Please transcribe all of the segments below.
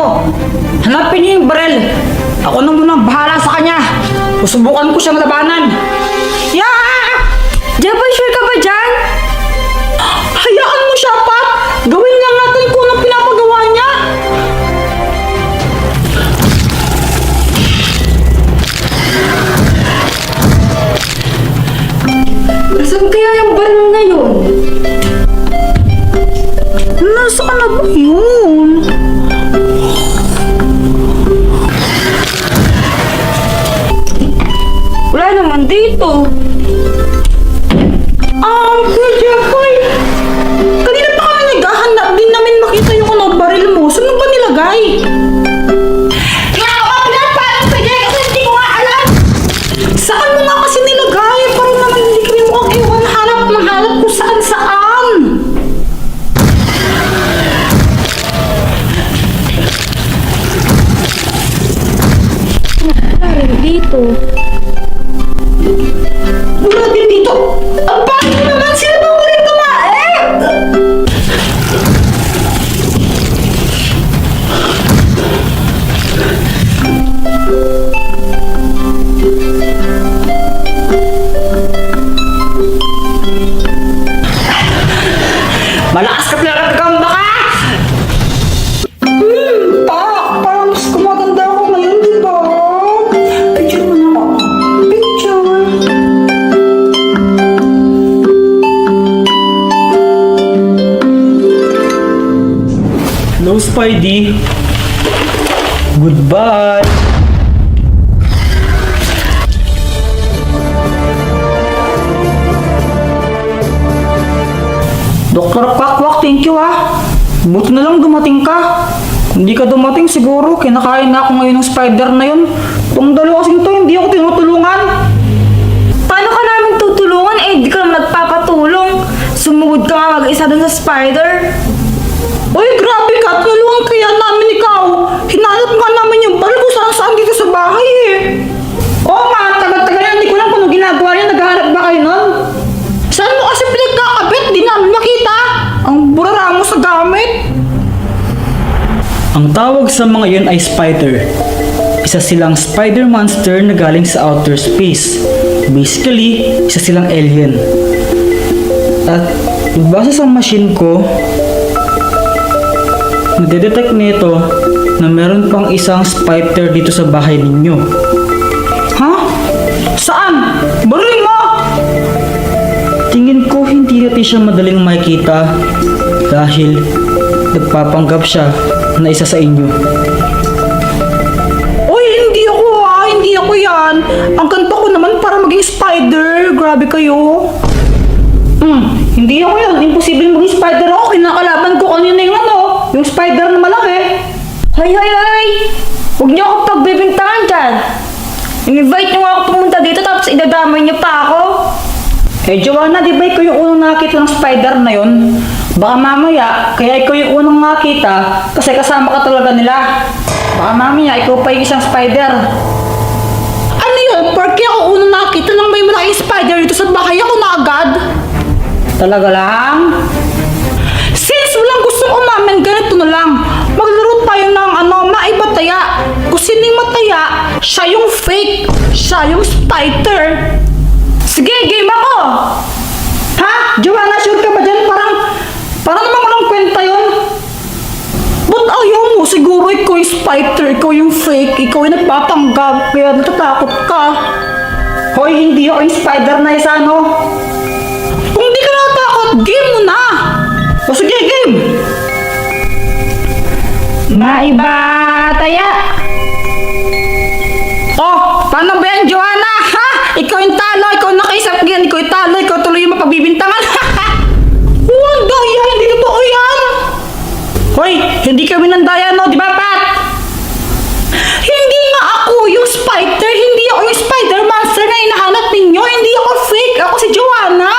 mo. Hanapin niyo yung barel. Ako na munang bahala sa kanya. Susubukan ko siyang labanan. Jeboy, sure ka ba dyan? Hayaan mo siya, Pat. Gawin lang natin kung anong pinapagawa niya. Nasaan kaya yung baril na yun? Nasaan na ba yun? Wala naman dito. Kuya Jeffoy, kanina pa kami naghahanap din namin makita yung baril mo. Saan mo ba nilagay? Kaya ako pinapalang sa Jay kasi hindi ko nga alam. Saan mo nga kasi nilagay? Parang naman hindi kami mukhang iwan hanap kung saan. Wala dito. Wala din dito. Ang bakit naman sila ba ulit kumain? Malakas ka pala kang baka! Parang mas kumaganda ako ngayon, di ba? Picture mo na ako. Picture. Hello, Spidey. Goodbye. Dr. Quack, thank you Buti na lang dumating ka. Kung hindi ka dumating siguro, kinakain na ako ngayon ng spider na yun. Itong dalawa kasing to, hindi ako tinutulungan. Paano ka namin tutulungan? Di ka naman nagpapatulong. Sumugod ka nga mag-isa dun sa spider. Uy, grabe ka. Tulungan kaya namin ikaw. Hinanap nga namin yung baril kung saan dito sa bahay Oo nga, tagal-tagal na hindi ko lang kung ginagawa niya. Naghahanap ba kayo nun? Saan mo kasi pinagkakabit? Di namin makita. Ang burara mo sa gamit. Ang tawag sa mga yun ay spider. Isa silang spider monster na galing sa outer space. Basically, isa silang alien. At base sa machine ko, nadedetect nito na meron pang isang spider dito sa bahay ninyo. Ha? Saan? Baril mo! Tingin ko hindi natin siya madaling makita dahil nagpapanggap siya na isa sa inyo. Uy, hindi ako yan. Ang kanto ko naman para maging spider. Grabe kayo. Hindi ako yan. Imposible maging spider ako. Kinakalaban ko kanina yung spider na malaki. Hoy! Huwag niyo ako pagbibintangan dyan. In-invite niyo ako pumunta dito tapos idadamay niyo pa ako. Joanna, di ba ikaw yung unang nakita ng spider na yun? Baka mamaya, kaya ikaw yung unang nakita kasi kasama ka talaga nila. Baka mamaya, ikaw pa yung isang spider. Ano yun? Porque ako unang nakita ng may malaking spider dito sa bahay ako na agad? Talaga lang? Since walang gustong umamin, ganito na lang. Maglaro tayo ng maibataya. Kung sino yung mataya, siya yung fake. Siya yung spider. Sige, game ako! Ha? Joanna, sure ka ba dyan? Parang naman walang kwenta yun. Ba't ayaw mo? Siguro ikaw yung spider, ikaw yung fake, ikaw yung nagpapanggap, kaya natatakot ka. Hoy, hindi ako yung spider na isa, no? Kung hindi ka natatakot, game mo na! O sige, game! Maibataya! Oh, paano ba yan, Joanna? Ha? Ikaw yung talo, ikaw nakaisap yan, ikaw yung talo, ikaw tuloy yung mapagbibintangan. Huwag daya, hindi totoo yan. Hoy, hindi kami nandaya, no? Di ba, Pat? Hindi nga ako yung spider, hindi ako yung spider monster na hinahanap ninyo. Hindi ako fake, ako si Joanna.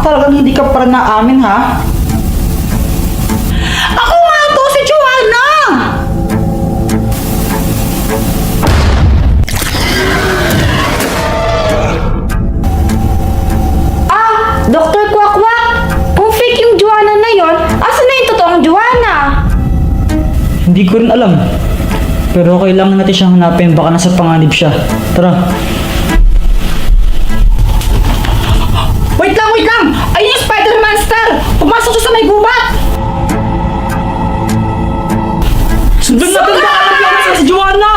Talagang hindi ka pa naamin, ha? Ako nga to, si Joanna. Dr. Quack, kung fake yung Joanna na yon, asan na yung totoong Joanna? Hindi ko rin alam. Pero kailangan natin siyang hanapin, baka nasa panganib siya. Tara. Wait lang, wait lang! Ayun yung spider monster! Pumasok siya sa may gubat! Sundan natin baka naglamas na si Joanna!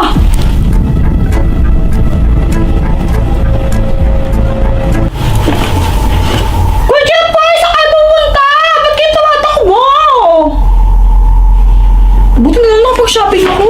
Kuya Jempoy, saan kayo pupunta? Ba't kayo tumatakbo? Buti na lang nakapag-shopping ako.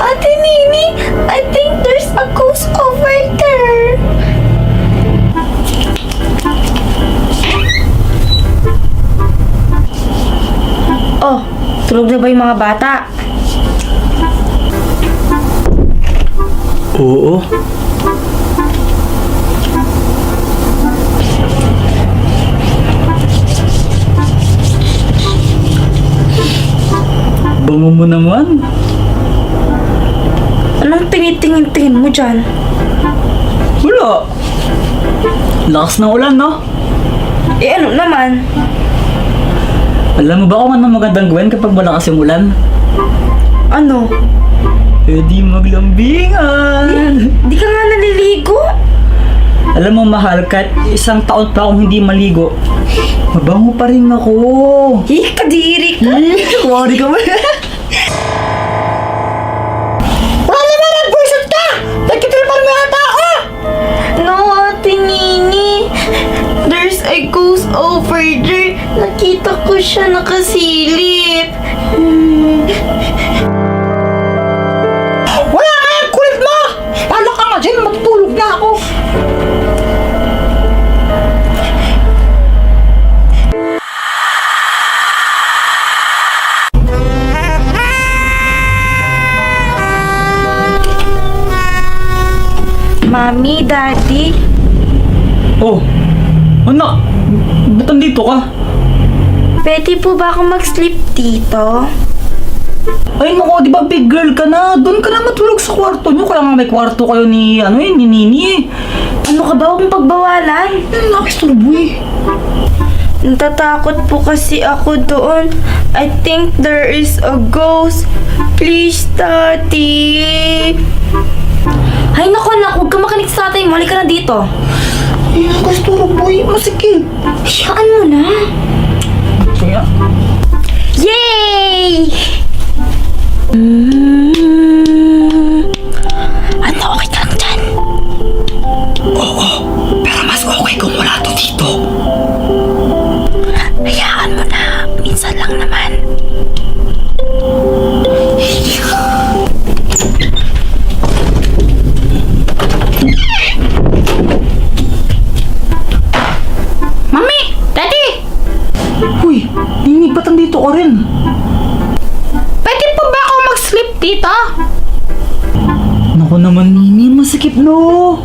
Ate Nini, I think there's a ghost over there. Oh, tulog na ba yung mga bata? Oo. Bango mo naman. Anong tinitingin-tingin mo dyan? Wala. Lakas ng ulan, no? Eh ano naman? Alam mo ba kung ano magandang gawin kapag malakas yung ulan? Ano? Pwede maglambingan. Di ka nga naliligo? Alam mo, mahal, kahit isang taon pa akong hindi maligo, mabango pa rin ako. Kadiri ka. Wari ka ba? Wala naman, nag-bullshit ka! Nagkitripan mo yung tao! No, Ate Nini. There's a ghost over there. Nakita ko siya nakasilip. Wala ka yung kulit mo! Pala ka nga dyan, matutulog na ako. Mami, Daddy. Oh, anak, ba't nandito ka? Pwede po ba ako mag-sleep dito? Ay nako, di ba big girl ka na? Doon ka na matulog sa kwarto nyo. Kaya nga may kwarto kayo ni, ni Nini eh. Ano ka ba kung pagbawalan? Nakisturbo eh. Natatakot po kasi ako doon. I think there is a ghost. Please, Daddy. Ay, naku, anak. Huwag ka makinig sa tatay mo. Halika na dito. Ay, nakisturbo eh. Masikip. Siyaan mo na. Kaya, Yay! Ano, okay ka lang dyan? oo. Pero mas okay kung wala to dito. Hayaan mo na. Minsan lang naman. Mami! Daddy! Uy, Nini, ba't nandito ka rin? Pwede po ba ako mag-sleep dito? Naku naman, Nini, masikip no.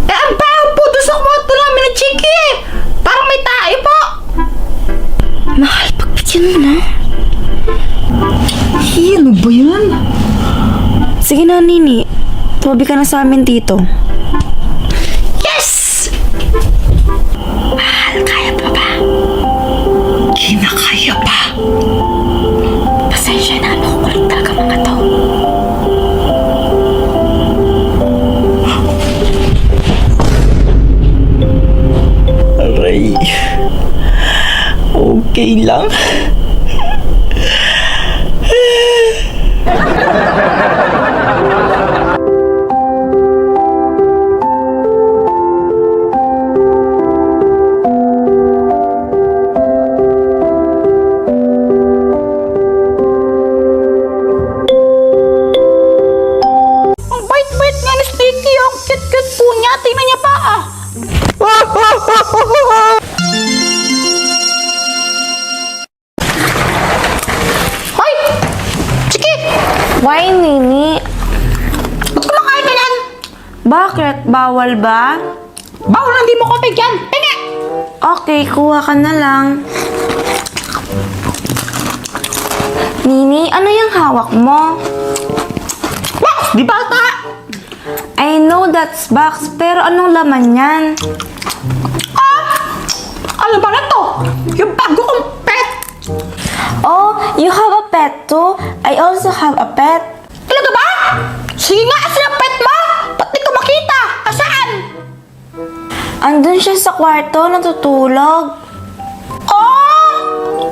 Eh, ang baho po doon sa kwarto namin ni Chiki eh. Parang may tayo po. Mahal, pagbigyan mo na. Ay, ano ba yan? Sige na, Nini. Tumabi ka na sa amin dito. Yes! Mahal, kaya pa ba? Kinakaya pa. Pasensya na. Makukulit talaga mga to. Aray. Okay lang. Ang bait-bait niya ni Sticky. Ang cute-cute po niya. Tingnan niya pa ah. Hoy! Chiki! Why, Nini? Ba't kumakain ka yan? Bakit? Bawal ba? Bawal na hindi mo ko bigyan. Pinga! Okay, kuha ka na lang. Nini, ano yung hawak mo? Box, di bata? I know that's box, pero anong laman yan? Ano ba na to? Yung bago kong pet. Oh, you have a pet too? I also have a pet. Talaga ba? Sige nga, asan ang pet mo? Ba't di ko makita? Asaan? Andun siya sa kwarto, natutulog. Oh,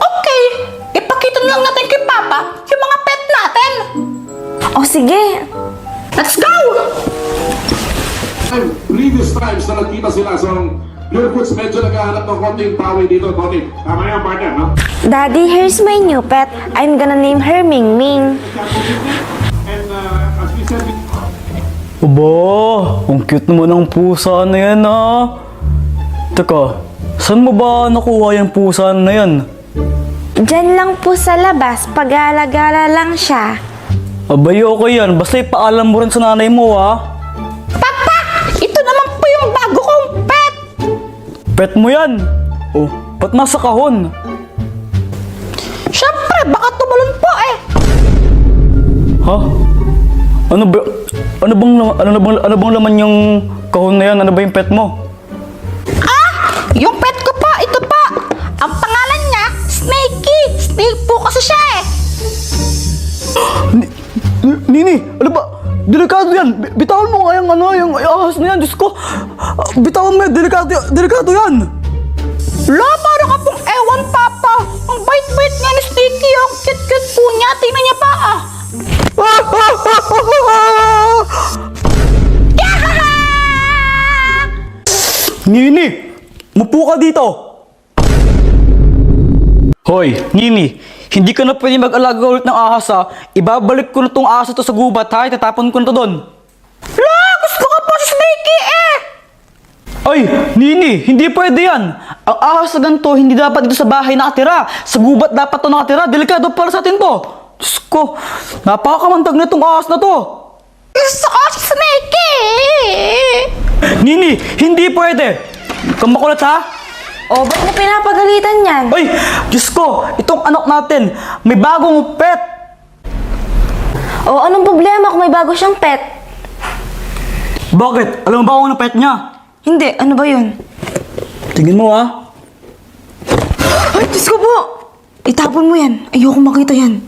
okay. Ipakita na lang natin kay Papa yung mga pet natin. Oh, sige. Let's go! Previous times na nagkita sila, so Lurkuts medyo naghahanap ng konting paway dito, Tony. Tama yan, partner, no? Daddy, here's my new pet. I'm gonna name her Ming Ming. And as we said, Aba, ang cute naman ng pusa na yan ah. Teka, saan mo ba nakuha yung pusa na yan? Diyan lang po sa labas, pag-alagala lang siya. Abay, okay yan. Basta ipaalam mo rin sa nanay mo ah. Papa, ito naman po yung bago kong pet. Pet mo yan. Oh, ba't nasa kahon? Siyempre, baka tumalon po eh. Ha? Ano ba? Ano bang laman yung kahon na yan? Ano ba yung pet mo? Yung pet ko po, ito po. Ang pangalan niya, Snakey. Snake po kasi siya eh. Nini, ano ba? Delikado yan. Bitawan mo nga yung yung ahas na yan. Diyos ko. Bitawan mo yan. Delikado yan. La, para ka pong ewan, Papa. Ang bait-bait niya ni Snakey. Ang cute-cute po niya. Tingnan niya pa ah. Nini, mupo ka dito. Hoy, Nini, hindi ka na pwede mag-alaga ulit ng ahas ha. Ibabalik ko na tong ahas na to sa gubat ha. Itatapon ko na to doon. La, gusto ko po si Snakey eh. Ay, Nini, hindi pwede yan. Ang ahas na ganito, hindi dapat dito sa bahay nakatira. Sa gubat dapat to nakatira. Delikado para sa atin to. Diyos ko, napakakamantag na itong ahas na to. Gusto ko si Snakey. Nini, hindi pwede. Kung makulat ha. Oh, ba't mo pinapagalitan yan? Ay, Diyos ko, itong anak natin, may bagong pet. Oh, anong problema kung may bago siyang pet? Bakit? Alam mo ba kung ano pet niya? Hindi, ano ba yun? Tingin mo ha. Ay, Diyos ko po! Itapon mo yan. Ayoko makita yan.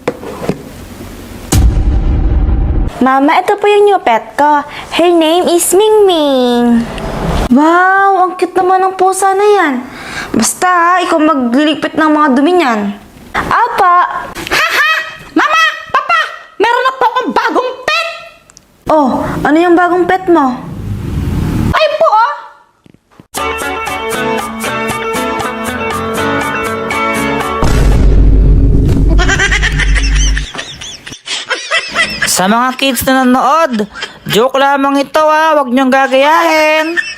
Mama, ito po yung new pet ko. Her name is Ming Ming. Wow, ang cute naman ng pusa na yan. Basta ha, ikaw magliligpit ng mga dumi niyan. Apa! Haha! Mama! Papa! Meron na po akong bagong pet! Oh, ano yung bagong pet mo? Ay po ah! Sa mga kids na nanood, joke lamang ito, huwag niyong gagayahin.